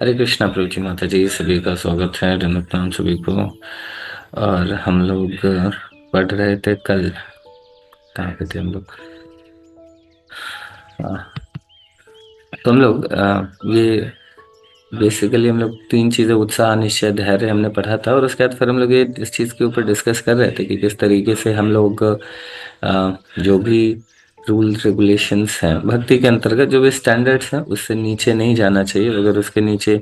हरे कृष्णा प्रभु जी, माता जी, सभी का स्वागत है। रनतनाम सभी को। और हम लोग पढ़ रहे थे कल। कहाँ पे थे हम लोग? हाँ, तो हम लोग ये बेसिकली हम लोग तीन चीज़ें, उत्साह, निश्चय, धैर्य, हमने पढ़ा था। और उसके बाद फिर हम लोग ये इस चीज़ के ऊपर डिस्कस कर रहे थे कि किस तरीके से हम लोग जो भी रूल रेगुलेशंस हैं भक्ति के अंतर्गत, जो भी स्टैंडर्ड्स हैं, उससे नीचे नहीं जाना चाहिए। अगर उसके नीचे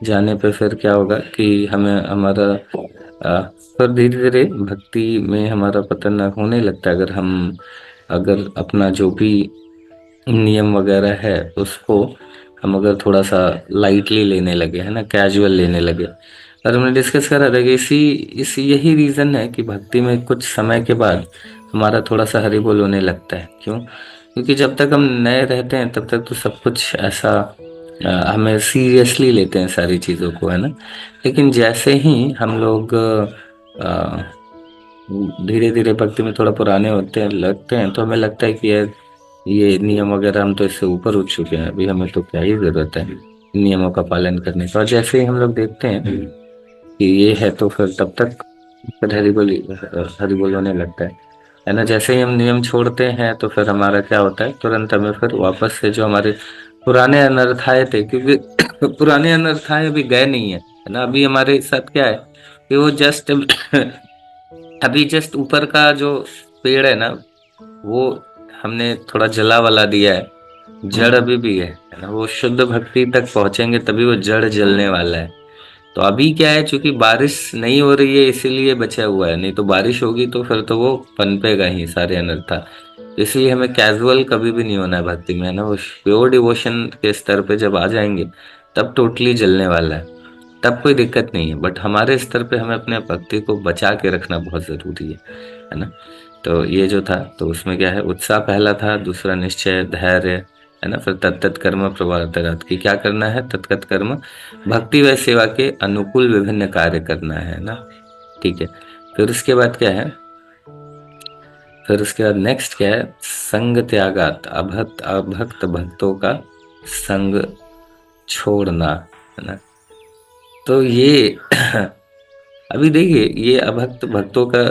जाने पे फिर क्या होगा कि हमें हमारा फिर धीरे धीरे भक्ति में हमारा पतन होने लगता है। अगर अपना जो भी नियम वगैरह है उसको हम अगर थोड़ा सा लाइटली लेने लगे, है ना, कैजुअल लेने लगे। और हमने डिस्कस करा था कि इसी यही रीज़न है कि भक्ति में कुछ समय के बाद हमारा थोड़ा सा हरि बोल होने लगता है। क्यों? क्योंकि जब तक हम नए रहते हैं तब तक तो सब कुछ ऐसा हमें सीरियसली लेते हैं सारी चीज़ों को, है ना। लेकिन जैसे ही हम लोग धीरे धीरे भक्ति में थोड़ा पुराने होते हैं लगते हैं, तो हमें लगता है कि यार ये नियम वगैरह हम तो इससे ऊपर उठ चुके हैं, अभी हमें तो क्या ही जरूरत है नियमों का पालन करने का। और जैसे ही हम लोग देखते हैं कि ये है, तो फिर तब तक फिर हरि बोल होने लगता है ना। जैसे ही हम नियम छोड़ते हैं तो फिर हमारा क्या होता है, तुरंत हमें फिर वापस से जो हमारे पुराने अनर्थाए थे, क्योंकि पुराने अनर्थाए अभी गए नहीं है ना। अभी हमारे साथ क्या है कि वो जस्ट अभी जस्ट ऊपर का जो पेड़ है ना, वो हमने थोड़ा जला वाला दिया है। जड़ अभी भी है ना। वो शुद्ध भक्ति तक पहुंचेंगे तभी वो जड़ जलने वाला है। तो अभी क्या है, चूंकि बारिश नहीं हो रही है इसीलिए बचा हुआ है, नहीं तो बारिश होगी तो फिर तो वो पनपेगा ही सारे अनर्था। तो इसलिए हमें कैजुअल कभी भी नहीं होना है भक्ति में, है ना। वो प्योर डिवोशन के स्तर पे जब आ जाएंगे तब टोटली जलने वाला है, तब कोई दिक्कत नहीं है। बट हमारे स्तर पे हमें अपने भक्ति को बचा के रखना बहुत जरूरी है ना। तो ये जो था, तो उसमें क्या है, उत्साह पहला था, दूसरा निश्चय, धैर्य, है ना। फिर तत्त कर्म प्रवर्तक, कि क्या करना है, तत्त कर्म, भक्ति व सेवा के अनुकूल विभिन्न कार्य करना है ना। ठीक है। फिर उसके बाद क्या है, फिर उसके बाद नेक्स्ट क्या है, संग त्यागात, अभक्त अभक्त भक्तों का संग छोड़ना, है ना। तो ये अभी देखिए, ये अभक्त भक्तों का,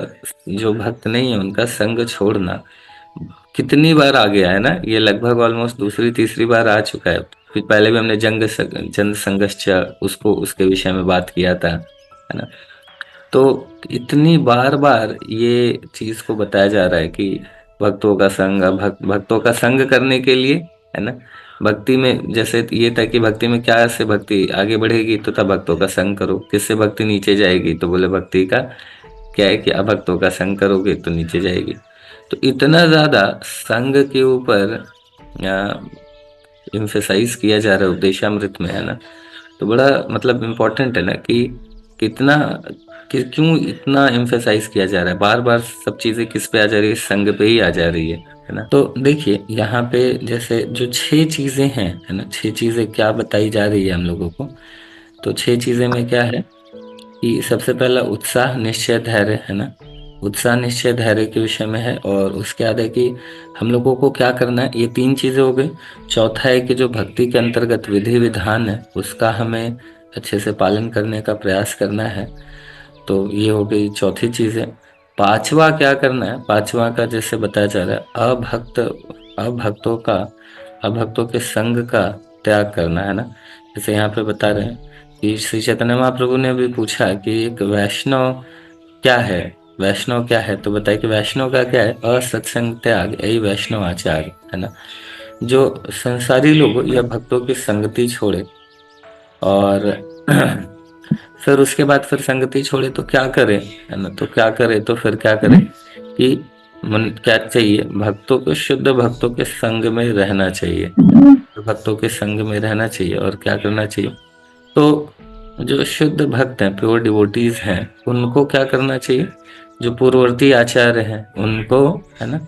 जो भक्त नहीं है उनका संग छोड़ना कितनी बार आ गया है ना। ये लगभग ऑलमोस्ट दूसरी तीसरी बार आ चुका है। फिर पहले भी हमने जन संघर्ष उसको उसके विषय में बात किया था, है ना। तो इतनी बार बार ये चीज को बताया जा रहा है कि भक्तों का संग, भक्तों का संग करने के लिए, है ना। भक्ति में जैसे ये था कि भक्ति में क्या से भक्ति आगे बढ़ेगी, तो तब भक्तों का संग करो। किससे भक्ति नीचे जाएगी, तो बोले भक्ति का क्या है कि अभक्तों का संग करोगे तो नीचे जाएगी। तो इतना ज्यादा संग के ऊपर इम्फेसाइज किया जा रहा है उपदेशामृत में, है ना। तो बड़ा मतलब इम्पोर्टेंट है ना कि कितना क्यों इतना एम्फेसाइज किया जा रहा है, बार बार सब चीजें किस पे आ जा रही है, संग पे ही आ जा रही है ना। तो देखिए यहाँ पे जैसे जो छह चीजें हैं, है ना, छह चीजें क्या बताई जा रही है हम लोगों को। तो छह चीजें में क्या है कि सबसे पहला उत्साह, निश्चय, धैर्य, है ना। उत्साह, निश्चय, धैर्य के विषय में है। और उसके बाद है कि हम लोगों को क्या करना है, ये तीन चीजें हो गई। चौथा है कि जो भक्ति के अंतर्गत विधि विधान है उसका हमें अच्छे से पालन करने का प्रयास करना है। तो ये हो गई चौथी चीज है। पांचवा क्या करना है, पांचवा का जैसे बताया जा रहा है, अभक्तों का अभक्तों के संग का त्याग करना, है ना। जैसे यहाँ पे बता रहे हैं कि श्री चैतन्य महाप्रभु ने भी पूछा कि एक वैष्णव क्या है, वैष्णव क्या है, तो बताइए कि वैष्णव का क्या है, असत्संग त्याग, यही वैष्णव आचार्य, है ना। जो संसारी लोग या भक्तों की संगति छोड़े, और फिर उसके बाद फिर संगति छोड़े तो क्या करे, है ना। तो क्या करे, तो फिर क्या करे कि मन क्या चाहिए, भक्तों को, शुद्ध भक्तों के संग में रहना चाहिए, तो भक्तों के संग में रहना चाहिए। और क्या करना चाहिए, तो जो शुद्ध भक्त हैं, प्योर डिवोटीज हैं, उनको क्या करना चाहिए, जो पूर्ववर्ती आचार्य हैं उनको, है ना,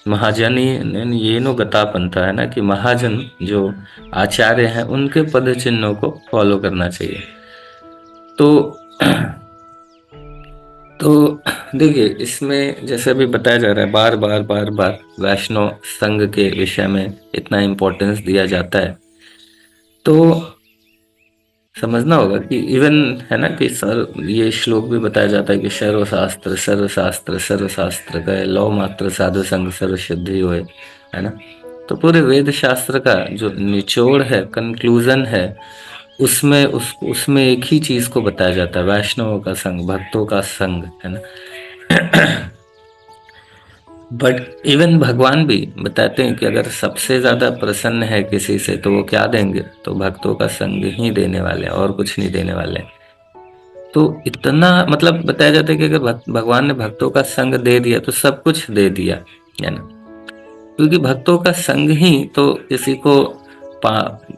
महाजन ये नो गता पंथा, है ना, कि महाजन जो आचार्य हैं उनके पद चिन्हों को फॉलो करना चाहिए। तो तो देखिए, इसमें जैसे अभी बताया जा रहा है, बार बार बार बार वैष्णव संघ के विषय में इतना इम्पोर्टेंस दिया जाता है। तो समझना होगा कि इवन है ना कि सर ये श्लोक भी बताया जाता है कि सर्वशास्त्र सर्वशास्त्र सर्वशास्त्र का लौ मात्र साधु संग सर्व सिद्धि होए, है ना। तो पूरे वेद शास्त्र का जो निचोड़ है, कंक्लूजन है, उसमें एक ही चीज को बताया जाता है, वैष्णवों का संग, भक्तों का संग, है ना। बट इवन भगवान भी बताते हैं कि अगर सबसे ज्यादा प्रसन्न है किसी से तो वो क्या देंगे, तो भक्तों का संग ही देने वाले हैं, और कुछ नहीं देने वाले हैं। तो इतना मतलब बताया जाता है कि अगर भगवान ने भक्तों का संग दे दिया तो सब कुछ दे दिया, है ना। क्योंकि भक्तों का संग ही तो किसी को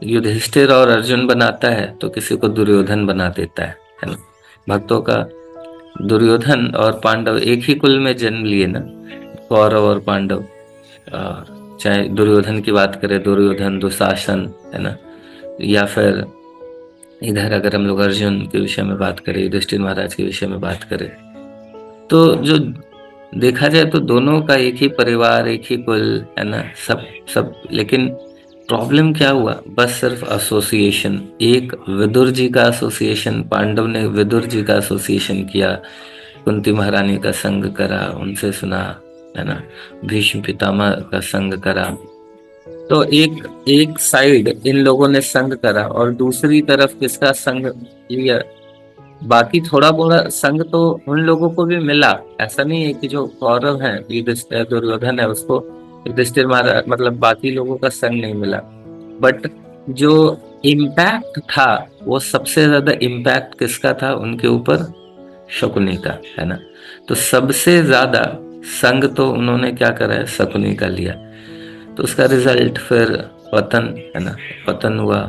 युधिष्ठिर और अर्जुन बनाता है, तो किसी को दुर्योधन बना देता है ना। भक्तों का दुर्योधन और पांडव एक ही कुल में जन्म लिए ना, कौरव और पांडव। चाहे दुर्योधन की बात करें, दुर्योधन दुशासन, है ना, या फिर इधर अगर हम लोग अर्जुन के विषय में बात करें, युधिष्ठिर महाराज के विषय में बात करें, तो जो देखा जाए तो दोनों का एक ही परिवार, एक ही कुल, है ना, सब सब। लेकिन प्रॉब्लम क्या हुआ, बस सिर्फ एसोसिएशन, एक विदुर जी का एसोसिएशन, पांडव ने विदुर जी का एसोसिएशन किया, कुंती महारानी का संग करा, उनसे सुना, है ना, भीष्म पितामह का संग करा। तो एक एक साइड इन लोगों ने संग करा और दूसरी तरफ किसका संग लिया। बाकी थोड़ा बहुत संग तो उन लोगों को भी मिला, ऐसा नहीं है कि जो कौरव है, युधिष्ठिर दुर्योधन है, उसको युधिष्ठिर महाराज मतलब बाकी लोगों का संग नहीं मिला। बट जो इम्पैक्ट था, वो सबसे ज्यादा इम्पैक्ट किसका था उनके ऊपर, शकुनी का, है ना। तो सबसे ज्यादा संग तो उन्होंने क्या करा है, शकुनी का लिया। तो उसका रिजल्ट फिर पतन, है ना, पतन हुआ।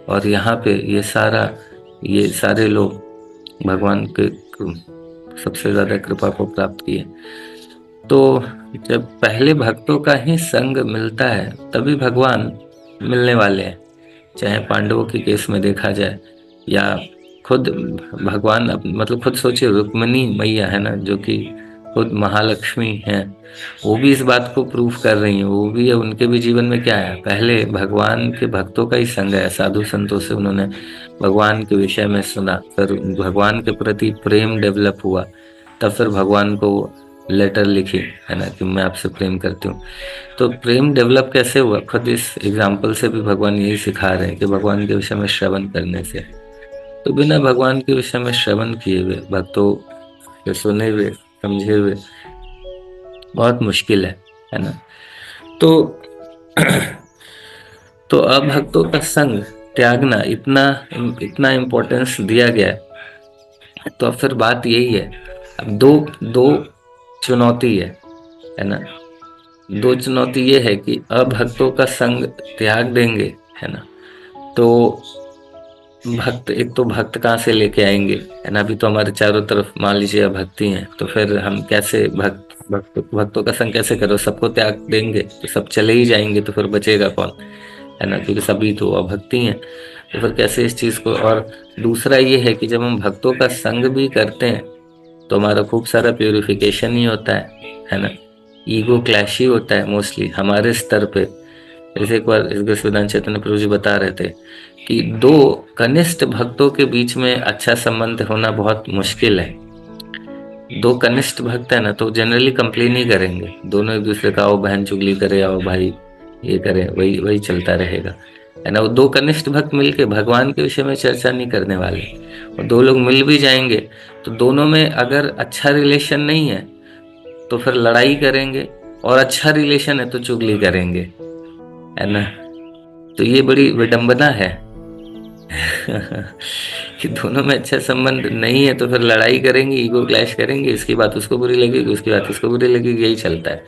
और यहाँ पे ये सारे लोग भगवान के सबसे ज्यादा कृपा को प्राप्त किए। तो जब पहले भक्तों का ही संग मिलता है तभी भगवान मिलने वाले हैं। चाहे पांडवों के केस में देखा जाए, या खुद भगवान मतलब खुद सोचिए, रुक्मिणी मैया है ना, जो कि खुद महालक्ष्मी है, वो भी इस बात को प्रूफ कर रही है। वो भी है, उनके भी जीवन में क्या है, पहले भगवान के भक्तों का ही संग है, साधु संतों से उन्होंने भगवान के विषय में सुना, फिर भगवान के प्रति प्रेम डेवलप हुआ, तब फिर भगवान को लेटर लिखी, है ना, कि मैं आपसे प्रेम करती हूँ। तो प्रेम डेवलप कैसे हुआ, खुद इस एग्जाम्पल से भी भगवान यही सिखा रहे हैं कि भगवान के विषय में श्रवण करने से। तो बिना भगवान के विषय में श्रवण किए हुए, भक्तों के सुने हुए, समझे हुए, बहुत मुश्किल है ना। तो तो अब भक्तों का संग त्यागना इतना इतना इम्पोर्टेंस दिया गया है। तो अब फिर बात यही है, अब दो दो चुनौती है ना। दो चुनौती ये है कि अब भक्तों का संग त्याग देंगे, है ना, तो भक्त, एक तो भक्त कहाँ से लेके आएंगे, है ना। अभी तो हमारे चारों तरफ मान लीजिए भक्ति है, तो फिर हम कैसे भक्तों का संग कैसे करो, सबको त्याग देंगे तो सब चले ही जाएंगे, तो फिर बचेगा कौन, है ना, क्योंकि सभी तो अभक्ति हैं। तो फिर कैसे इस चीज को। और दूसरा ये है कि जब हम भक्तों का संग भी करते हैं तो हमारा खूब सारा प्यूरिफिकेशन ही होता है ना। ईगो क्लैश ही होता है मोस्टली हमारे स्तर पे। जैसे एक बार इस वेदांत चैतन्य प्रभु जी बता रहे थे कि दो कनिष्ठ भक्तों के बीच में अच्छा संबंध होना बहुत मुश्किल है। दो कनिष्ठ भक्त है ना, तो जनरली कंप्लेन ही करेंगे, दोनों एक दूसरे का आओ बहन चुगली करे, आओ भाई ये करे, वही वही चलता रहेगा, है ना। वो दो कनिष्ठ भक्त मिलके भगवान के विषय में चर्चा नहीं करने वाले। और दो लोग मिल भी जाएंगे तो दोनों में अगर अच्छा रिलेशन नहीं है तो फिर लड़ाई करेंगे, और अच्छा रिलेशन है तो चुगली करेंगे, है ना। तो ये बड़ी विडंबना है कि दोनों में अच्छा संबंध नहीं है तो फिर लड़ाई करेंगे, ईगो क्लैश करेंगे, इसकी बात उसको बुरी लगेगी, उसकी बात इसको बुरी लगेगी, यही चलता है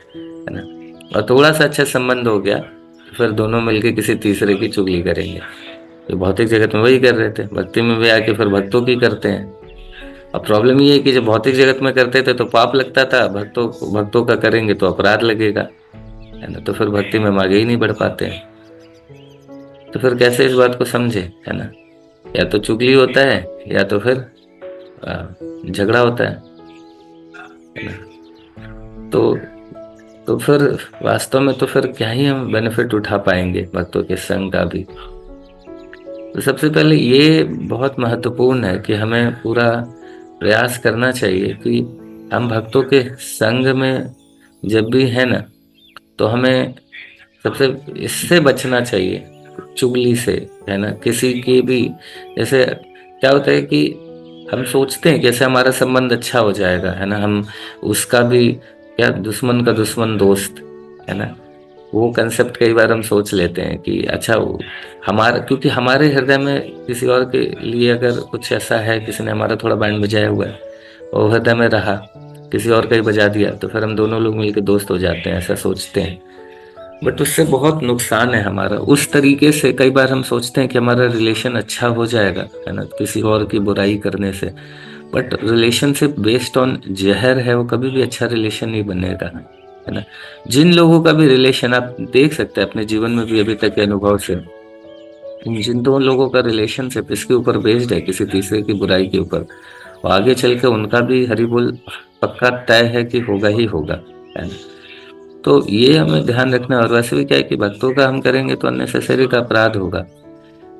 ना। और थोड़ा सा अच्छा संबंध हो गया तो फिर दोनों मिलके किसी तीसरे की चुगली करेंगे। तो भौतिक जगत में वही कर रहे थे, भक्ति में भी आके फिर भक्तों की करते हैं। अब प्रॉब्लम ये है कि जब भौतिक जगत में करते थे तो पाप लगता था, भक्तों का करेंगे तो अपराध लगेगा, है ना। तो फिर भक्ति में हम आगे ही नहीं बढ़ पाते हैं। तो फिर कैसे इस बात को समझे, है ना। या तो चुगली होता है या तो फिर झगड़ा होता है ना। तो तो फिर वास्तव में तो फिर क्या ही हम बेनिफिट उठा पाएंगे भक्तों के संग का भी। तो सबसे पहले ये बहुत महत्वपूर्ण है कि हमें पूरा प्रयास करना चाहिए कि हम भक्तों के संग में जब भी है ना, तो हमें सबसे इससे बचना चाहिए, चुगली से, है ना, किसी की भी। जैसे क्या होता है कि हम सोचते हैं कैसे हमारा संबंध अच्छा हो जाएगा, है ना, हम उसका भी क्या, दुश्मन का दुश्मन दोस्त, है ना, वो कंसेप्ट कई बार हम सोच लेते हैं कि अच्छा वो हमारा, क्योंकि हमारे हृदय में किसी और के लिए अगर कुछ ऐसा है, किसी ने हमारा थोड़ा बैंड बजाया हुआ है और हृदय में रहा, किसी और का ही बजा दिया, तो फिर हम दोनों लोग मिलकर दोस्त हो जाते हैं, ऐसा सोचते हैं। बट उससे बहुत नुकसान है हमारा। उस तरीके से कई बार हम सोचते हैं कि हमारा रिलेशन अच्छा हो जाएगा, है ना, किसी और की बुराई करने से। बट रिलेशनशिप बेस्ड ऑन जहर है, वो कभी भी अच्छा रिलेशन नहीं बनेगा, है ना। जिन लोगों का भी रिलेशन आप देख सकते हैं अपने जीवन में भी अभी तक के अनुभव से, जिन दो लोगों का रिलेशनशिप इसके ऊपर बेस्ड है, किसी तीसरे की बुराई के ऊपर, और आगे चल के उनका भी हरि बोल पक्का तय है कि होगा ही होगा, है ना। तो ये हमें ध्यान रखना है। और वैसे भी क्या है कि भक्तों का हम करेंगे तो अननेसेसरी का अपराध होगा।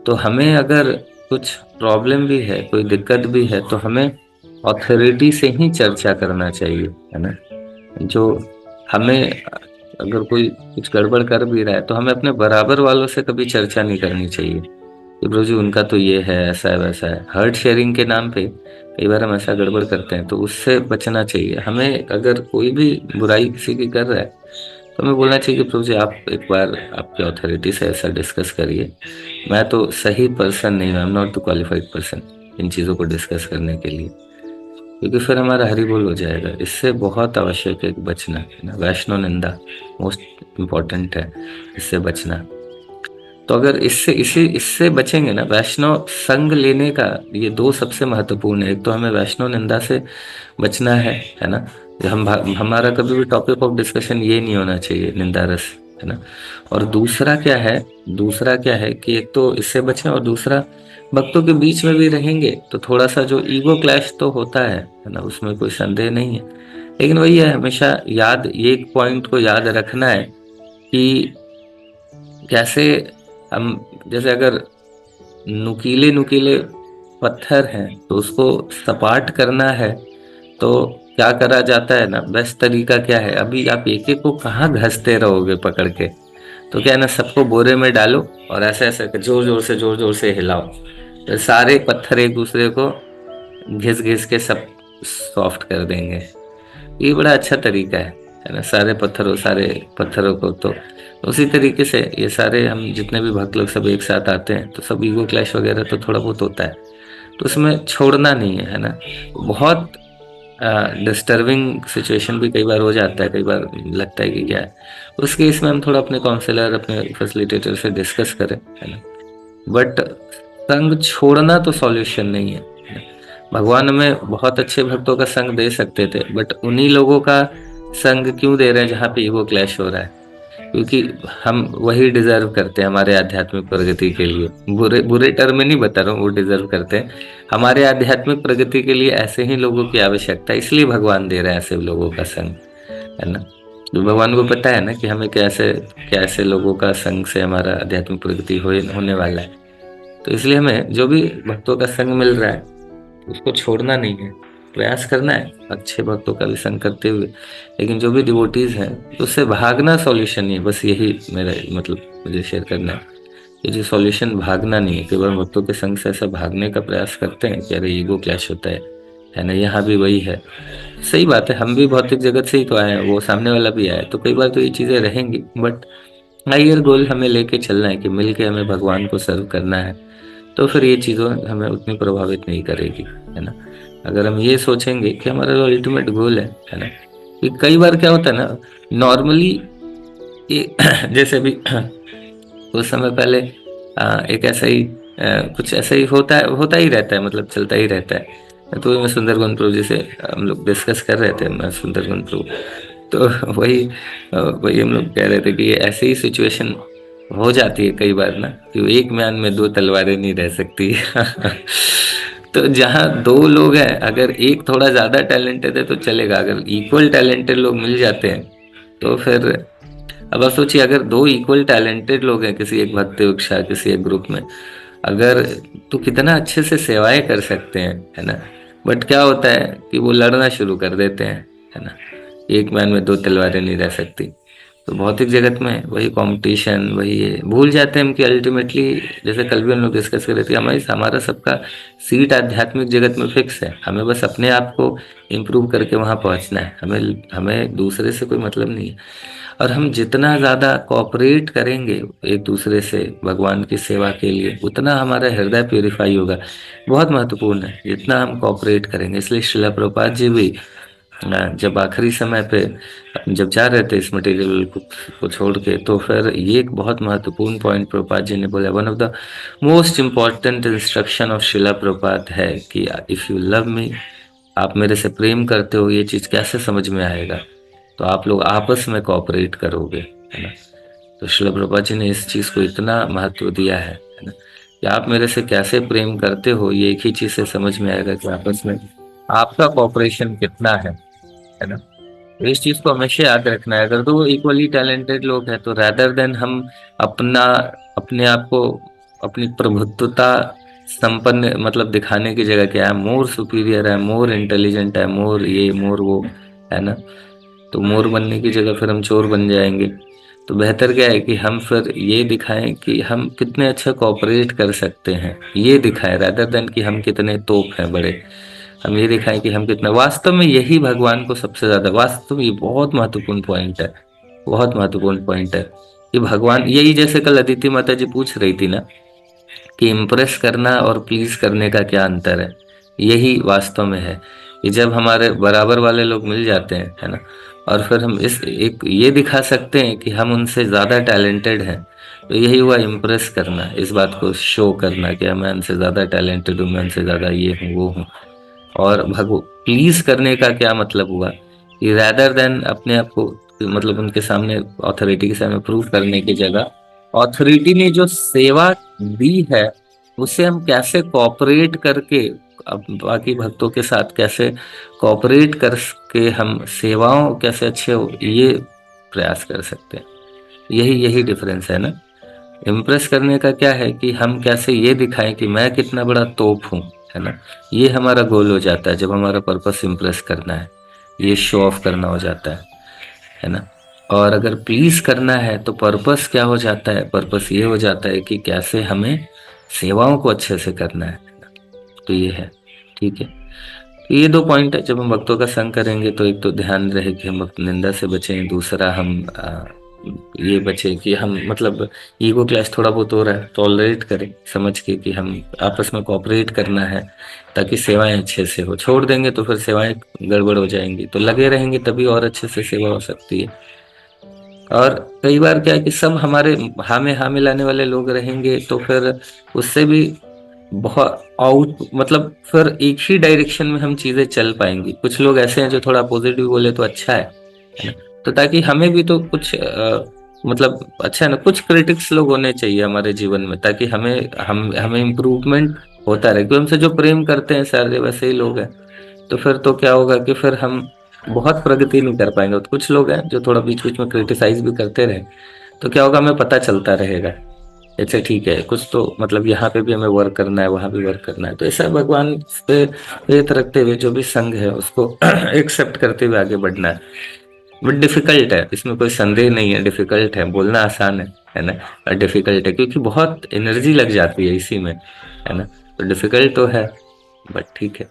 तो हमें अगर कुछ प्रॉब्लम भी है, कोई दिक्कत भी है, तो हमें अथॉरिटी से ही चर्चा करना चाहिए, है ना। जो हमें अगर कोई कुछ गड़बड़ कर भी रहा है, तो हमें अपने बराबर वालों से कभी चर्चा नहीं करनी चाहिए कि ब्रो जी उनका तो ये है, ऐसा है, वैसा है। हर्ट शेयरिंग के नाम पे कई बार हम ऐसा गड़बड़ करते हैं, तो उससे बचना चाहिए हमें। अगर कोई भी बुराई किसी की कर रहा है, तो हमें बोलना चाहिए कि प्रभु जी आप एक बार आपके अथॉरिटी से ऐसा डिस्कस करिए, मैं तो सही पर्सन नहीं हूँ, I am not the qualified person in चीज़ों को डिस्कस करने के लिए, क्योंकि फिर हमारा हरी बोल हो जाएगा। इससे बहुत आवश्यक है कि बचना, है ना। वैष्णव निंदा मोस्ट इम्पोर्टेंट है, इससे बचना। तो अगर इससे बचेंगे ना, वैष्णव संग लेने का, ये दो सबसे महत्वपूर्ण है। एक तो हमें वैष्णव निंदा से बचना है ना। हमारा कभी भी टॉपिक ऑफ डिस्कशन ये नहीं होना चाहिए निंदा रस, है ना। और दूसरा क्या है कि एक तो इससे बचें, और दूसरा भक्तों के बीच में भी रहेंगे तो थोड़ा सा जो ईगो क्लैश तो होता है ना, उसमें कोई संदेह नहीं है। लेकिन वही है, हमेशा याद, ये एक पॉइंट को याद रखना है कि कैसे हम, जैसे अगर नुकीले नुकीले पत्थर हैं तो उसको सपाट करना है, तो क्या करा जाता है ना, बेस्ट तरीका क्या है, अभी आप एक एक को कहाँ घसते रहोगे पकड़ के। तो क्या है ना, सबको बोरे में डालो और ऐसे ऐसे जोर जोर से हिलाओ, तो सारे पत्थर एक दूसरे को घिस घिस के सब सॉफ्ट कर देंगे। ये बड़ा अच्छा तरीका है ना, सारे पत्थरों को। तो उसी तरीके से ये सारे हम जितने भी भक्त लोग सब एक साथ आते हैं, तो सब ईगो क्लैश वगैरह तो थोड़ा बहुत होता है, तो उसमें छोड़ना नहीं है ना। बहुत डिस्टर्बिंग सिचुएशन भी कई बार हो जाता है, कई बार लगता है कि क्या है, उस केस में हम थोड़ा अपने काउंसलर, अपने फैसिलिटेटर से डिस्कस करें, है ना। बट संग छोड़ना तो सॉल्यूशन नहीं है। भगवान हमें बहुत अच्छे भक्तों का संग दे सकते थे, बट उन्हीं लोगों का संग क्यों दे रहे हैं जहाँ पे ईगो क्लैश हो रहा है, क्योंकि हम वही डिजर्व करते हैं हमारे आध्यात्मिक प्रगति के लिए। बुरे बुरे टर्म में नहीं बता रहा हूँ, वो डिजर्व करते हैं। हमारे आध्यात्मिक प्रगति के लिए ऐसे ही लोगों की आवश्यकता है, इसलिए भगवान दे रहे हैं ऐसे लोगों का संग, है ना। तो भगवान को पता है ना कि हमें कैसे कैसे लोगों का संग से हमारा आध्यात्मिक प्रगति होने वाला है। तो इसलिए हमें जो भी भक्तों का संग मिल रहा है उसको छोड़ना नहीं है, प्रयास करना है अच्छे भक्तों का भी संग करते हुए। लेकिन जो भी डिवोटीज हैं, तो उससे भागना सॉल्यूशन नहीं है। बस यही मेरा मतलब मुझे शेयर करना है, ये जो सॉल्यूशन भागना नहीं है। कई बार भक्तों के संग से ऐसा भागने का प्रयास करते हैं कि अरे ईगो क्लैश होता है ना। यहाँ भी वही है, सही बात है, हम भी भौतिक जगत से ही तो आए हैं, वो सामने वाला भी आया है, तो कई बार तो ये चीजें रहेंगी। बट हाइयर गोल हमें लेके चलना है कि मिलके हमें भगवान को सर्व करना है, तो फिर ये चीज़ों हमें उतनी प्रभावित नहीं करेगी, है ना। अगर हम ये सोचेंगे कि हमारा जो अल्टीमेट गोल है ना, कि कई बार क्या होता है ना, नॉर्मली ये जैसे भी कुछ समय पहले एक ऐसा ही कुछ ऐसा ही होता ही रहता है, मतलब चलता ही रहता है। तो मैं सुंदर गुण प्रभु जी से हम लोग डिस्कस कर रहे थे, मैं सुंदर गुण प्रभु, तो वही हम लोग कह रहे थे कि ये ऐसे ही सिचुएशन हो जाती है कई बार ना, कि एक म्यान में दो तलवारें नहीं रह सकती। तो जहाँ दो लोग हैं, अगर एक थोड़ा ज्यादा टैलेंटेड है तो चलेगा, अगर इक्वल टैलेंटेड लोग मिल जाते हैं तो फिर, अब आप सोचिए अगर दो इक्वल टैलेंटेड लोग हैं किसी एक भक्ति वृक्षा किसी एक ग्रुप में, अगर तो कितना अच्छे से सेवाएं कर सकते हैं, है ना। बट क्या होता है कि वो लड़ना शुरू कर देते हैं, है ना। एक मैन में दो तलवारें नहीं रह सकती। तो भौतिक जगत में वही कंपटीशन, वही ये भूल जाते हैं हम कि अल्टीमेटली, जैसे कल भी हम लोग डिस्कस कर रहे थे, हमारा सबका सीट आध्यात्मिक जगत में फिक्स है। हमें बस अपने आप को इम्प्रूव करके वहां पहुंचना है। हमें हमें दूसरे से कोई मतलब नहीं है। और हम जितना ज्यादा कोऑपरेट करेंगे एक दूसरे से भगवान की सेवा के लिए, उतना हमारा हृदय प्यूरिफाई होगा। बहुत महत्वपूर्ण है जितना हम कोऑपरेट करेंगे। इसलिए श्रीला प्रभुपाद जी भी जब आखिरी समय पे जब जा रहे थे इस मटेरियल को छोड़ के, तो फिर ये एक बहुत महत्वपूर्ण पॉइंट प्रभुपाद जी ने बोला। One of the most important instruction of शिला प्रभुपाद है कि इफ यू लव मी, आप मेरे से प्रेम करते हो, ये चीज कैसे समझ में आएगा? तो आप लोग आपस में कोऑपरेट करोगे, है ना। तो शिला प्रभुपाद जी ने इस चीज को इतना महत्व दिया है ना, कि आप मेरे से कैसे प्रेम करते हो, ये एक ही चीज से समझ में आएगा कि आपस में आपका कोऑपरेशन कितना है ना। तो इस चीज को हमेशा याद रखना है। अगर दो इक्वली टैलेंटेड लोग हैं तो रैदर देन हम अपना अपने आप को अपनी प्रभुत्वता संपन्न मतलब दिखाने की जगह क्या है, मोर सुपीरियर है, मोर इंटेलिजेंट है, मोर ये मोर वो, है ना। तो मोर बनने की जगह फिर हम चोर बन जाएंगे। तो बेहतर क्या है कि हम फिर ये दिखाएं कि हम कितने अच्छा कोऑपरेट कर सकते हैं, ये दिखाएं रैदर देन कि हम कितने तोप हैं बड़े। हम ये दिखाएं कि हम कितना वास्तव में, यही भगवान को सबसे ज्यादा, वास्तव में ये बहुत महत्वपूर्ण पॉइंट है, बहुत महत्वपूर्ण पॉइंट है कि भगवान यही, जैसे कल अदिति माता जी पूछ रही थी ना कि इम्प्रेस करना और प्लीज करने का क्या अंतर है, यही वास्तव में है कि जब हमारे बराबर वाले लोग मिल जाते हैं, है ना, और फिर हम इस एक ये दिखा सकते हैं कि हम उनसे ज्यादा टैलेंटेड हैं, तो यही हुआ इम्प्रेस करना, इस बात को शो करना कि मैं उनसे ज्यादा टैलेंटेड हूँ, मैं उनसे ज्यादा ये हूँ वो हूँ। और भगो प्लीज करने का क्या मतलब हुआ कि रैदर देन अपने आप को मतलब उनके सामने अथॉरिटी के सामने प्रूव करने की जगह, अथॉरिटी ने जो सेवा दी है उसे हम कैसे कोऑपरेट करके, अब बाकी भक्तों के साथ कैसे कोऑपरेट करके हम सेवाओं कैसे अच्छे हो, ये प्रयास कर सकते हैं। यही यही डिफरेंस है ना। इम्प्रेस करने का क्या है कि हम कैसे ये दिखाएं कि मैं कितना बड़ा तोप हूँ, है ना। ये हमारा गोल हो जाता है जब हमारा पर्पस इम्प्रेस करना है, ये शो ऑफ करना हो जाता है ना। और अगर प्लीज करना है तो पर्पस क्या हो जाता है, पर्पस ये हो जाता है कि कैसे हमें सेवाओं को अच्छे से करना है। तो ये है, ठीक है। तो ये दो पॉइंट है। जब हम भक्तों का संग करेंगे तो एक तो ध्यान रहे कि हम भक्त निंदा से बचें, दूसरा हम ये बचे कि हम मतलब ईगो क्लैश थोड़ा बहुत हो रहा है टॉलरेट करें, समझ के कि हम आपस में कोऑपरेट करना है ताकि सेवाएं अच्छे से हो। छोड़ देंगे तो फिर सेवाएं गड़बड़ हो जाएंगी, तो लगे रहेंगे तभी और अच्छे से सेवा हो सकती है। और कई बार क्या है कि सब हमारे हाँ में लाने वाले लोग रहेंगे तो फिर उससे भी बहुत आउट मतलब फिर एक ही डायरेक्शन में हम चीजें चल पाएंगी। कुछ लोग ऐसे हैं जो थोड़ा पॉजिटिव बोले तो अच्छा है ना। तो ताकि हमें भी तो कुछ मतलब अच्छा है ना, कुछ क्रिटिक्स लोग होने चाहिए हमारे जीवन में, ताकि हमें इम्प्रूवमेंट होता रहे। क्योंकि हमसे जो प्रेम करते हैं सारे वैसे ही लोग हैं। तो फिर तो क्या होगा कि फिर हम बहुत प्रगति नहीं कर पाएंगे। तो कुछ लोग हैं जो थोड़ा बीच बीच में क्रिटिसाइज भी करते रहे, तो क्या होगा, हमें पता चलता रहेगा अच्छा ठीक है, कुछ तो मतलब यहाँ पे भी हमें वर्क करना है, वहां भी वर्क करना है। तो ऐसा भगवान पे फेथ रखते हुए जो भी संघ है उसको एक्सेप्ट करते हुए आगे बढ़ना है। बट डिफिकल्ट है, इसमें कोई संदेह नहीं है, डिफिकल्ट है, बोलना आसान है ना। और डिफिकल्ट है क्योंकि बहुत एनर्जी लग जाती है इसी में, है ना। तो डिफिकल्ट तो है, बट ठीक है।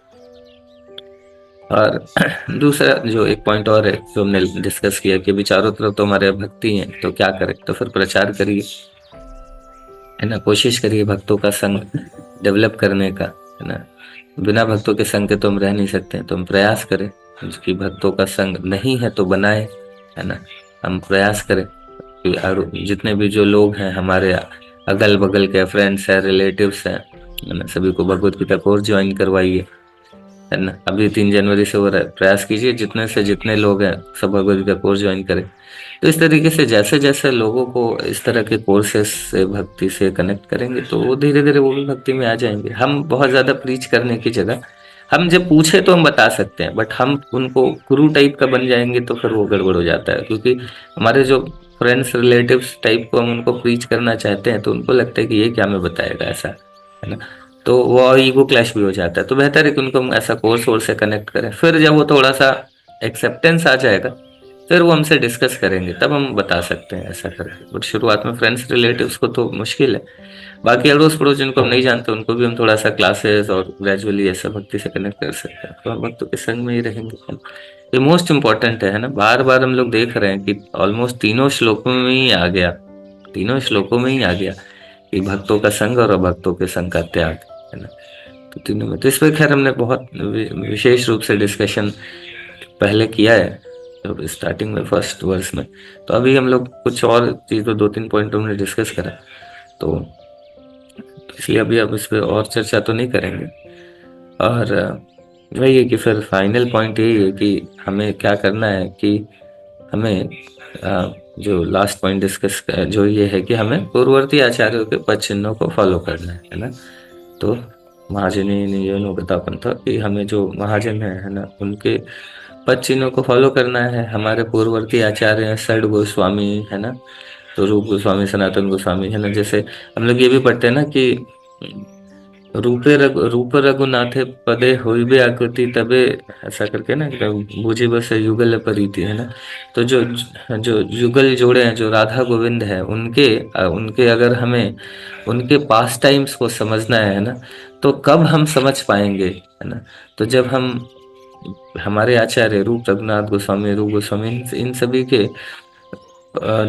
और दूसरा जो एक पॉइंट और है जो हमने डिस्कस किया कि अभी चारों तरफ तो हमारे भक्ति हैं, तो क्या करें, तो फिर प्रचार करिए, है ना। कोशिश करिए भक्तों का संग डेवलप करने का, है ना। बिना भक्तों के संग के तो हम रह नहीं सकते, तो हम प्रयास करें कि भक्तों का संग नहीं है तो बनाए, है ना। हम प्रयास करें कि और जितने भी जो लोग हैं हमारे अगल बगल के फ्रेंड्स हैं, रिलेटिव्स हैं, है ना, सभी को भगवत गीता कोर्स ज्वाइन करवाइए, है ना। अभी 3 जनवरी से हो रहा है, प्रयास कीजिए जितने से जितने लोग हैं सब भगवत गीता कोर्स ज्वाइन करें। तो इस तरीके से जैसे जैसे लोगों को इस तरह के कोर्सेस से भक्ति से कनेक्ट करेंगे तो वो धीरे धीरे वो भी भक्ति में आ जाएंगे। हम बहुत ज्यादा प्रीच करने की जगह हम जब पूछे तो हम बता सकते हैं, बट हम उनको गुरु टाइप का बन जाएंगे तो फिर वो गड़बड़ हो जाता है। क्योंकि हमारे जो फ्रेंड्स रिलेटिव्स टाइप को हम उनको प्रीच करना चाहते हैं तो उनको लगता है कि ये क्या हमें बताएगा ऐसा, है ना। तो वो ईगो क्लैश भी हो जाता है, तो बेहतर है कि उनको हम ऐसा कोर्स वोर्स से कनेक्ट करें। फिर जब वो थोड़ा सा एक्सेप्टेंस आ जाएगा, फिर वो हमसे डिस्कस करेंगे, तब हम बता सकते हैं ऐसा करके। बट शुरुआत में फ्रेंड्स रिलेटिव्स को तो मुश्किल है। बाकी अड़ोस पड़ोस जिनको हम नहीं जानते उनको भी हम थोड़ा सा क्लासेस और ग्रेजुअली ऐसा भक्ति से कनेक्ट कर सकते हैं, तो हम भक्तों के संग में ही रहेंगे। ये मोस्ट इम्पोर्टेंट है ना। बार बार हम लोग देख रहे हैं कि ऑलमोस्ट तीनों श्लोकों में ही आ गया, तीनों श्लोकों में ही आ गया कि भक्तों का संग और अभक्तों के संग का त्याग, है ना। तो तीनों में, तो इस पर खैर हमने बहुत विशेष रूप से डिस्कशन पहले किया है, तो स्टार्टिंग में फर्स्ट वर्स में। तो अभी हम लोग कुछ और चीज़, दो तीन पॉइंट हमने डिस्कस करा, तो इसलिए अभी अब इस पर और चर्चा तो नहीं करेंगे। और वही है कि फिर फाइनल पॉइंट यही है कि हमें क्या करना है कि हमें जो लास्ट पॉइंट डिस्कस जो ये है कि हमें पूर्ववर्ती आचार्यों के पद चिन्हों को फॉलो करना है ना। तो महाजनी निजनो बतापन था कि हमें जो महाजन है ना, उनके पद चिन्हों को फॉलो करना है। हमारे पूर्ववर्ती आचार्य हैं षड गोस्वामी, है ना। तो रूप गोस्वामी, सनातन गोस्वामी, है ना। जैसे हम लोग ये भी पढ़ते हैं ना कि रूप रघुनाथे पदे होइबे आकृति तबे, ऐसा करके ना, बूझी बस युगल परीति, है ना। तो जो जो युगल जोड़े हैं, जो राधा गोविंद है, उनके अगर हमें उनके पास टाइम्स को समझना है ना, तो कब हम समझ पाएंगे, है ना। तो जब हम हमारे आचार्य रूप रघुनाथ गोस्वामी, रूप गोस्वामी, इन सभी के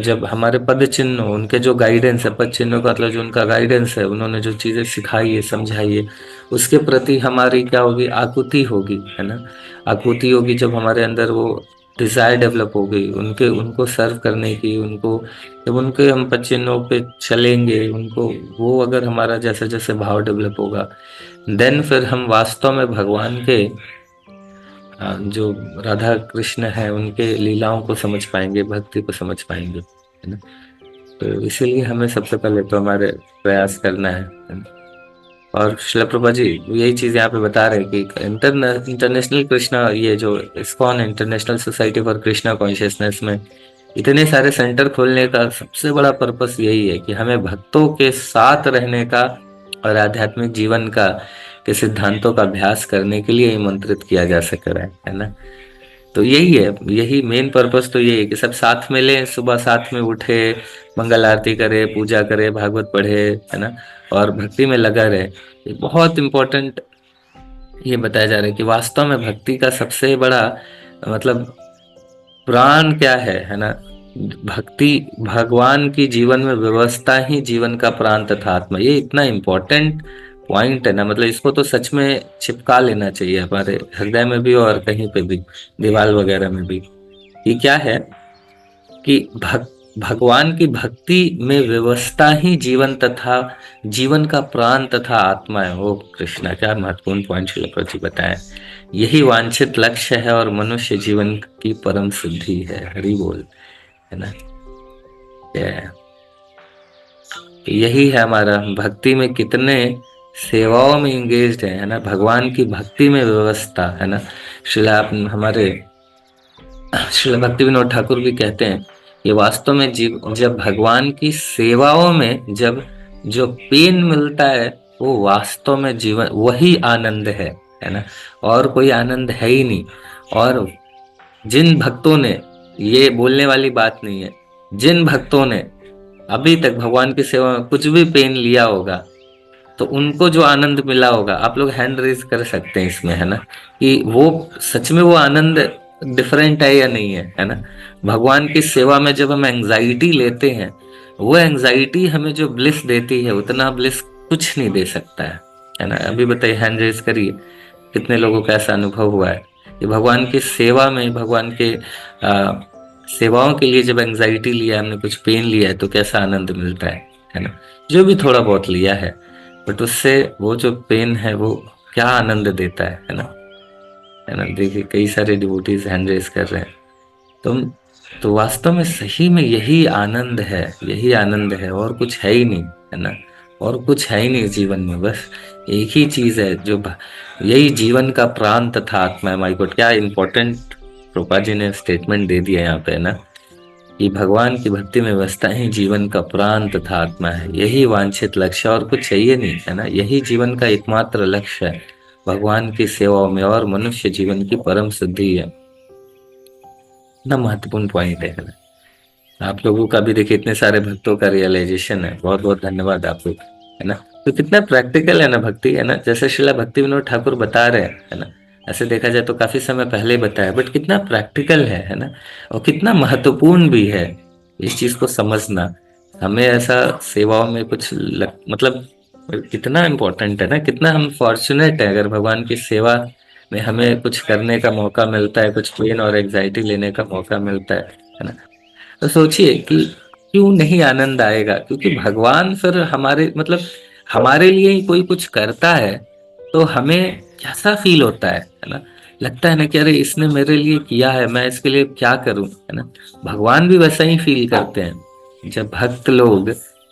जब हमारे पद चिन्ह, उनके जो गाइडेंस है, पद चिन्हों का मतलब जो उनका गाइडेंस है, उन्होंने जो चीजें सिखाई है, समझाई है, उसके प्रति हमारी क्या होगी, आकुति होगी, है ना। आकुति होगी जब हमारे अंदर वो डिजायर डेवलप हो गई उनके, उनको सर्व करने की, उनको जब उनके हम पद चिन्हों पे चलेंगे, उनको वो अगर हमारा जैसे जैसे भाव डेवलप होगा, देन फिर हम वास्तव में भगवान के जो राधा कृष्ण है उनके लीलाओं को समझ पाएंगे, भक्ति को समझ पाएंगे, है ना। तो इसीलिए हमें सबसे पहले तो हमारे प्रयास करना है ना? और शिला प्रभा जी यही चीज यहाँ पे बता रहे हैं कि इंटरनेशनल कृष्णा, ये जो ISKCON international society for Krishna consciousness में इतने सारे सेंटर खोलने का सबसे बड़ा पर्पस यही है कि हमें भक्तों के साथ रहने का और आध्यात्मिक जीवन का के सिद्धांतों का अभ्यास करने के लिए आमंत्रित किया जा सक रहा है ना। तो यही है, यही मेन पर्पस तो यही है कि सब साथ में लें, सुबह साथ में उठे, मंगल आरती करे, पूजा करे, भागवत पढ़े, है ना, और भक्ति में लगा रहे। ये बहुत इम्पोर्टेंट ये बताया जा रहा है कि वास्तव में भक्ति का सबसे बड़ा मतलब प्राण क्या है ना। भक्ति भगवान की जीवन में व्यवस्था ही जीवन का प्राण तथा आत्मा, ये इतना इम्पोर्टेंट पॉइंट है ना। मतलब इसको तो सच में चिपका लेना चाहिए हमारे हृदय में भी और कहीं पे भी, दीवार वगैरह में भी। ये क्या है कि भगवान की भक्ति में व्यवस्था ही जीवन तथा जीवन का प्राण तथा आत्मा है। वो कृष्णा, क्या महत्वपूर्ण पॉइंट शिला जी बताए। यही वांछित लक्ष्य है और मनुष्य जीवन की परम सिद्धि है। हरि बोल, है ना। यही है हमारा भक्ति में कितने सेवाओं में इंगेज्ड है ना, भगवान की भक्ति में व्यवस्था, है ना। शिला हमारे श्रील भक्ति विनोद ठाकुर भी कहते हैं ये वास्तव में जब भगवान की सेवाओं में जब जो पेन मिलता है, वो वास्तव में जीवन वही आनंद है ना। और कोई आनंद है ही नहीं। और जिन भक्तों ने, ये बोलने वाली बात नहीं है, जिन भक्तों ने अभी तक भगवान की सेवा में कुछ भी पेन लिया होगा, तो उनको जो आनंद मिला होगा, आप लोग हैंड रेज कर सकते हैं इसमें, है ना, कि वो सच में वो आनंद डिफरेंट है या नहीं है ना। भगवान की सेवा में जब हम एंजाइटी लेते हैं, वो एंजाइटी हमें जो ब्लिस देती है, उतना ब्लिस कुछ नहीं दे सकता है ना। अभी बताइए, हैंड रेज करिए, कितने लोगों का ऐसा अनुभव हुआ है कि भगवान की सेवा में, भगवान के सेवाओं के लिए जब एंजाइटी लिया, हमने कुछ पेन लिया है, तो कैसा आनंद मिलता है ना। जो भी थोड़ा बहुत लिया है, बट उससे वो जो पेन है वो क्या आनंद देता है ना, है ना। देखिए कई सारे डिवोटीज हैंड रेस कर रहे हैं। तुम तो वास्तव में सही में यही आनंद है, यही आनंद है, और कुछ है ही नहीं, है ना। और कुछ है ही नहीं जीवन में, बस एक ही चीज है जो यही जीवन का प्राण तथा आत्मा है। माय गॉड, क्या इम्पोर्टेंट प्रोपा जी ने स्टेटमेंट दे दिया यहाँ पे, है ना, कि भगवान की भक्ति में बसता ही जीवन का प्राण तथा आत्मा है। यही वांछित लक्ष्य, और कुछ चाहिए नहीं, है ना। यही जीवन का एकमात्र लक्ष्य है, भगवान की सेवा में, और मनुष्य जीवन की परम सिद्धि है ना। महत्वपूर्ण पॉइंट है ना। आप लोगों का भी देखिए, इतने सारे भक्तों का रियलाइजेशन है, बहुत बहुत धन्यवाद आपको, है ना। तो कितना प्रैक्टिकल है ना भक्ति, है ना। जैसे श्रीला भक्ति विनोद ठाकुर बता रहे हैं, है ना। ऐसे देखा जाए तो काफी समय पहले ही बताया, बट कितना प्रैक्टिकल है ना। और कितना महत्वपूर्ण भी है इस चीज को समझना। हमें ऐसा सेवाओं में मतलब कितना इम्पोर्टेंट है ना, कितना हम फॉर्चुनेट है अगर भगवान की सेवा में हमें कुछ करने का मौका मिलता है, कुछ पेन और एग्जाइटी लेने का मौका मिलता है ना। तो सोचिए कि क्यों नहीं आनंद आएगा, क्योंकि भगवान फिर हमारे मतलब हमारे लिए ही कोई कुछ करता है, तो हमें कैसा फील होता है ना। लगता है ना कि अरे इसने मेरे लिए किया है, मैं इसके लिए क्या करूं, है ना। भगवान भी वैसा ही फील करते हैं जब भक्त लोग,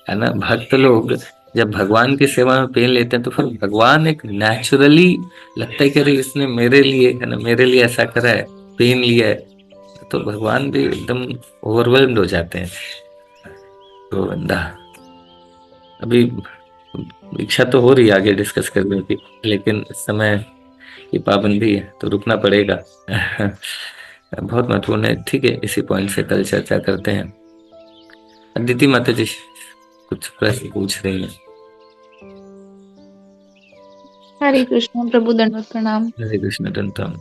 है ना, भक्त लोग जब भगवान की सेवा में पेन लेते हैं, तो फिर भगवान एक नेचुरली लगता है कि अरे इसने मेरे लिए, है ना, मेरे लिए ऐसा करा है, पेन लिया है। तो भगवान भी एकदम ओवरवेल्म्ड हो जाते हैं। तो बंदा अभी इच्छा तो हो रही है आगे डिस्कस करने की, लेकिन इस समय की पाबंदी है तो रुकना पड़ेगा। बहुत महत्वपूर्ण है, ठीक है, इसी पॉइंट से कल चर्चा करते हैं। अदिति माता जी कुछ प्रश्न पूछ रही हैं। हरे कृष्ण प्रभु, दंडवत प्रणाम। हरे कृष्ण दंतम।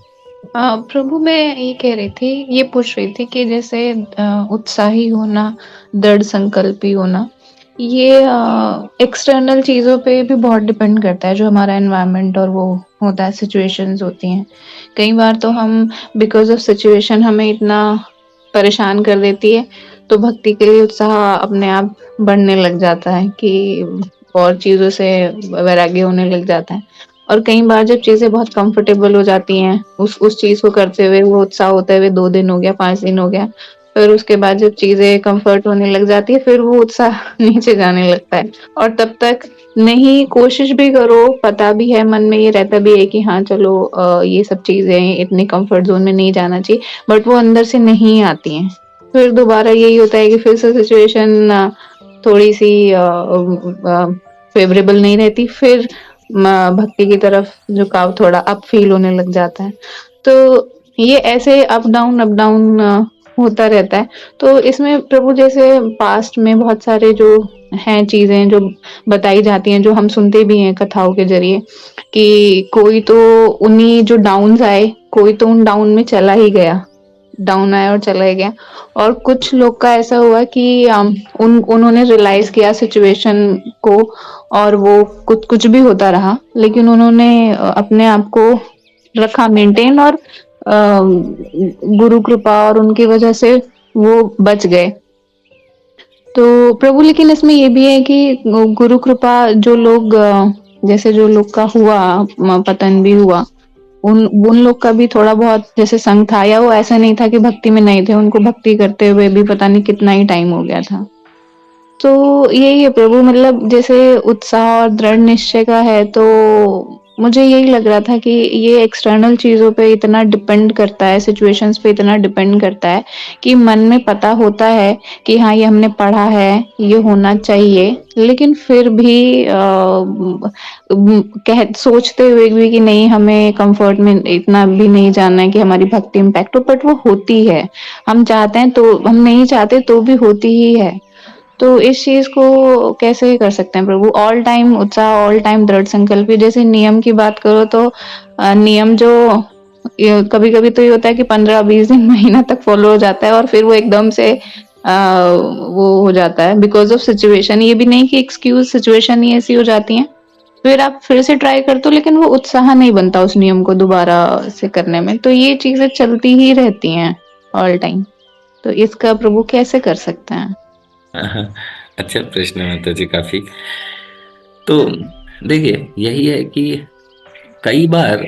प्रभु, मैं ये कह रही थी, ये पूछ रही थी कि जैसे उत्साही होना, दृढ़ संकल्पी होना, ये एक्सटर्नल चीजों पे भी बहुत डिपेंड करता है। जो हमारा एनवायरनमेंट और वो होता है, सिचुएशंस होती हैं। कई बार तो हम बिकॉज ऑफ सिचुएशन हमें इतना परेशान कर देती है, तो भक्ति के लिए उत्साह अपने आप बढ़ने लग जाता है कि और चीजों से वैराग्य होने लग जाता है। और कई बार जब चीजें बहुत कंफर्टेबल हो जाती हैं, उस चीज को करते हुए, वो उत्साह होते हुए 2 दिन हो गया, 5 दिन हो गया, फिर उसके बाद जब चीजें कंफर्ट होने लग जाती है, फिर वो उत्साह नीचे जाने लगता है। और तब तक नहीं, कोशिश भी करो, पता भी है, मन में ये रहता भी है कि हाँ चलो, ये सब चीजें इतनी कंफर्ट जोन में नहीं जाना चाहिए, बट वो अंदर से नहीं आती हैं। फिर दोबारा यही होता है कि फिर से सिचुएशन थोड़ी सी फेवरेबल नहीं रहती, फिर भक्ति की तरफ झुकाव थोड़ा अप फील होने लग जाता है। तो ये ऐसे अप डाउन होता रहता है। तो इसमें प्रभु, जैसे पास्ट में बहुत सारे जो हैं चीजें जो बताई जाती हैं, जो हम सुनते भी हैं कथाओं के जरिए, कि कोई तो उन्हीं जो डाउन्स आए, कोई तो उन डाउन में चला ही गया, डाउन आया और चला ही गया। और कुछ लोग का ऐसा हुआ कि उन्होंने रियलाइज किया सिचुएशन को, और वो कुछ कुछ भी होता रहा, लेकिन उन्होंने अपने आप को रखा मेंटेन, और गुरु कृपा और उनकी वजह से वो बच गए। तो प्रभु, लेकिन इसमें ये भी है कि गुरु कृपा, जो लोग जैसे जो लोग का हुआ, पतन भी हुआ, उन उन लोग का भी थोड़ा बहुत जैसे संग था, या वो ऐसा नहीं था कि भक्ति में नहीं थे, उनको भक्ति करते हुए भी पता नहीं कितना ही टाइम हो गया था। तो यही है प्रभु, मतलब जैसे उत्साह और दृढ़ निश्चय का है, तो मुझे यही लग रहा था कि ये एक्सटर्नल चीजों पे इतना डिपेंड करता है, सिचुएशंस पे इतना डिपेंड करता है, कि मन में पता होता है कि हाँ ये हमने पढ़ा है, ये होना चाहिए, लेकिन फिर भी कह सोचते हुए भी कि नहीं, हमें कंफर्ट में इतना भी नहीं जानना है कि हमारी भक्ति इम्पैक्ट हो, बट वो होती है। हम चाहते हैं तो, हम नहीं चाहते तो भी होती ही है। तो इस चीज को कैसे कर सकते हैं प्रभु? ऑल टाइम उत्साह, ऑल टाइम दृढ़ संकल्प। जैसे नियम की बात करो तो नियम जो कभी कभी तो ये होता है कि 15-20 दिन महीना तक फॉलो हो जाता है, और फिर वो एकदम से वो हो जाता है बिकॉज ऑफ सिचुएशन। ये भी नहीं कि एक्सक्यूज, सिचुएशन ही ऐसी हो जाती है, फिर आप फिर से ट्राई करते हो, लेकिन वो उत्साह नहीं बनता उस नियम को दोबारा से करने में। तो ये चीजें चलती ही रहती हैं ऑल टाइम। तो इसका प्रभु कैसे कर सकते हैं? अच्छा प्रश्न है माता जी काफी। तो देखिए, यही है कि कई बार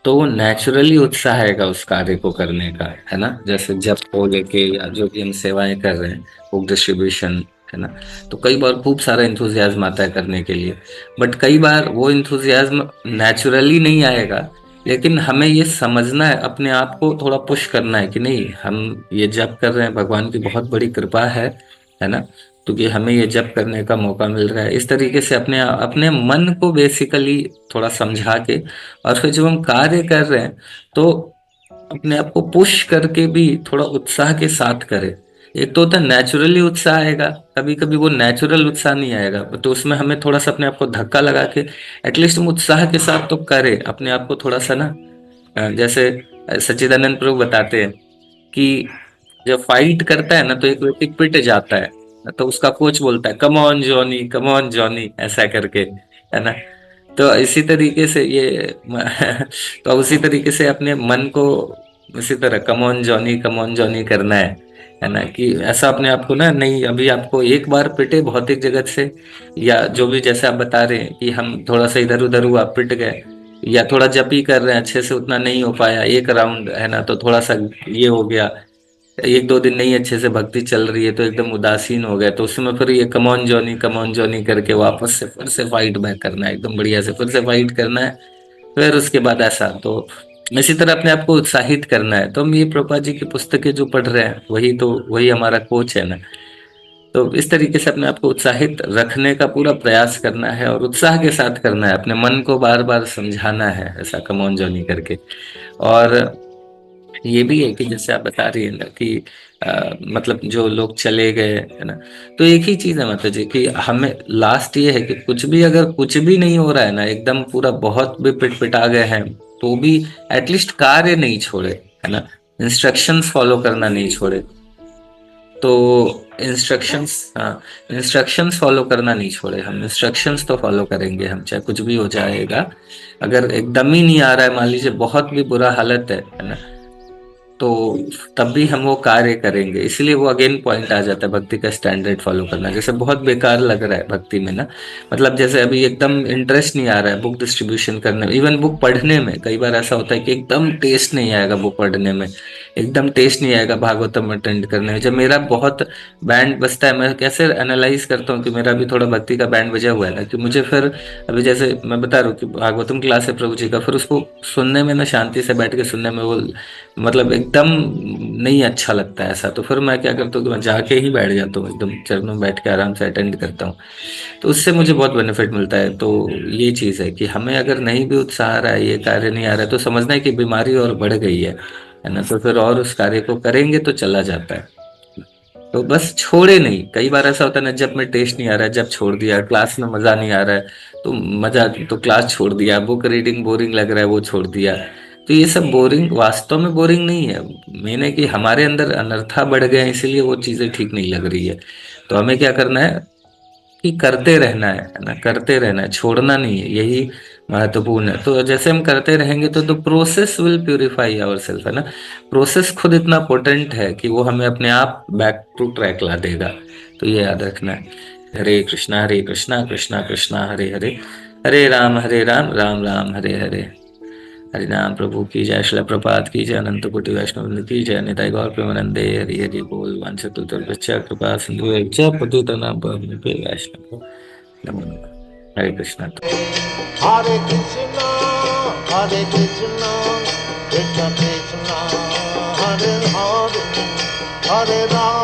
तो नेचुरली उत्साह आएगा उस कार्य को करने का, है ना। जैसे जब को लेके या जो भी हम सेवाएं कर रहे हैं, बुक डिस्ट्रीब्यूशन, है ना। तो कई बार खूब सारा इंथुजियाज्म आता है करने के लिए, बट कई बार वो इंथुजियाज्म नेचुरली नहीं आएगा, लेकिन हमें ये समझना है, अपने आप को थोड़ा पुश करना है कि नहीं, हम ये जप कर रहे हैं, भगवान की बहुत बड़ी कृपा है ना, क्योंकि हमें ये जप करने का मौका मिल रहा है। इस तरीके से अपने अपने मन को बेसिकली थोड़ा समझा के, और फिर जब हम कार्य कर रहे हैं तो अपने आप को पुश करके भी थोड़ा उत्साह के साथ करें। एक तो होता है नेचुरली उत्साह आएगा, कभी कभी वो नेचुरल उत्साह नहीं आएगा, तो उसमें हमें थोड़ा सा अपने आप को धक्का लगा के एटलीस्ट हम उत्साह के साथ तो करें अपने आप को थोड़ा सा ना। जैसे सच्चिदानंद प्रभु बताते हैं कि जब फाइट करता है ना तो एक व्यक्ति पिट जाता है, तो उसका कोच बोलता है come on Johnny, come on Johnny, ऐसा करके, है ना। तो इसी तरीके से ये तो उसी तरीके से अपने मन को इसी तरह कम ऑन जॉनी करना है ना, कि ऐसा अपने आप को ना, नहीं अभी आपको एक बार पिटे भौतिक जगत से, या जो भी जैसे आप बता रहे हैं कि हम थोड़ा सा इधर उधर हुआ पिट गए, या थोड़ा जप ही कर रहे हैं अच्छे से उतना नहीं हो पाया एक राउंड, है ना, तो थोड़ा सा ये हो गया, एक दो दिन नहीं अच्छे से भक्ति चल रही है तो एकदम उदासीन हो गया, तो उसमें फिर ये कम ऑन जॉनी करके वापस से फिर से फाइट बैक करना है, एकदम बढ़िया से फिर से फाइट करना है। फिर उसके बाद ऐसा, तो इसी तरह अपने आप को उत्साहित करना है। तो हम ये प्रभुपाद जी की पुस्तकें जो पढ़ रहे हैं वही हमारा कोच है ना। तो इस तरीके से अपने आप को उत्साहित रखने का पूरा प्रयास करना है, और उत्साह के साथ करना है, अपने मन को बार बार समझाना है ऐसा कम ऑन जॉनी करके। और ये भी है कि जैसे आप बता रही है ना कि मतलब जो लोग चले गए, है ना, तो एक ही चीज है मतलब जी कि हमें लास्ट ये है कि कुछ भी अगर कुछ भी नहीं हो रहा है ना, एकदम पूरा बहुत भी पिटा गए हैं, तो भी एटलीस्ट कार्य नहीं छोड़े, है ना, इंस्ट्रक्शंस फॉलो करना नहीं छोड़े। तो इंस्ट्रक्शंस, हाँ, इंस्ट्रक्शंस फॉलो करना नहीं छोड़े, हम इंस्ट्रक्शंस तो फॉलो करेंगे, हम चाहे कुछ भी हो जाएगा। अगर एकदम ही नहीं आ रहा है, मान लीजिए बहुत भी बुरा हालत है ना, तो तब भी हम वो कार्य करेंगे। इसलिए वो अगेन पॉइंट आ जाता है भक्ति का स्टैंडर्ड फॉलो करना। जैसे बहुत बेकार लग रहा है भक्ति में ना, मतलब जैसे अभी एकदम इंटरेस्ट नहीं आ रहा है बुक डिस्ट्रीब्यूशन करने में, इवन बुक पढ़ने में कई बार ऐसा होता है कि एकदम टेस्ट नहीं आएगा बुक पढ़ने में, एकदम टेस्ट नहीं आएगा भागवतम अटेंड करने में। जब मेरा बहुत बैंड बजता है, मैं कैसे एनालाइज करता हूँ कि मेरा भी थोड़ा भक्ति का बैंड बजा हुआ है ना, कि मुझे फिर अभी जैसे मैं बता रहा हूँ कि भागवतम क्लास है प्रभु जी का, फिर उसको सुनने में ना, शांति से बैठ के सुनने में वो मतलब एकदम नहीं अच्छा लगता है ऐसा। तो फिर मैं क्या करता हूँ कि मैं जाके ही बैठ जाता हूँ, एकदम चरणों में बैठ के आराम से अटेंड करता हूँ। तो उससे मुझे बहुत बेनिफिट मिलता है। तो ये चीज़ है कि हमें अगर नहीं भी उत्साह आ रहा है, ये कार्य नहीं आ रहा है, तो समझना है कि बीमारी और बढ़ गई है ना, तो फिर और उस कार्य को करेंगे तो चला जाता है। तो बस छोड़े नहीं। कई बार ऐसा होता है ना, जब में टेस्ट नहीं आ रहा है, जब छोड़ दिया, क्लास में मजा नहीं आ रहा है तो मजा, तो क्लास छोड़ दिया, बुक रीडिंग बोरिंग लग रहा है वो छोड़ दिया। तो ये सब बोरिंग वास्तव में बोरिंग नहीं है, मेन है कि हमारे अंदर अनर्था बढ़ गए हैं, इसीलिए वो चीजें ठीक नहीं लग रही है। तो हमें क्या करना है कि करते रहना है ना, करते रहना है, छोड़ना नहीं है, यही महत्वपूर्ण है। तो जैसे हम करते रहेंगे तो process will purify our self, है ना। प्रोसेस खुद इतना पोटेंट है कि वो हमें अपने आप बैक टू ट्रैक ला देगा। तो ये याद रखना है। हरे कृष्णा कृष्णा कृष्णा हरे हरे, हरे राम राम राम हरे हरे। हरि नाम प्रभु की जय, श्रील प्रपात की जय, अनंत कोटि वैष्णव वृंद की जय, निताई गौर प्रेमानंदे, हरि हरि बोल। वंश चतुर्भुज कृपा सिंधु पतितनां पावनेभ्यो वैष्णव नमो नमः। हरे Krishna. Hare Krishna, Hare Krishna, Krishna Krishna, Hare Hare, Hare Rama.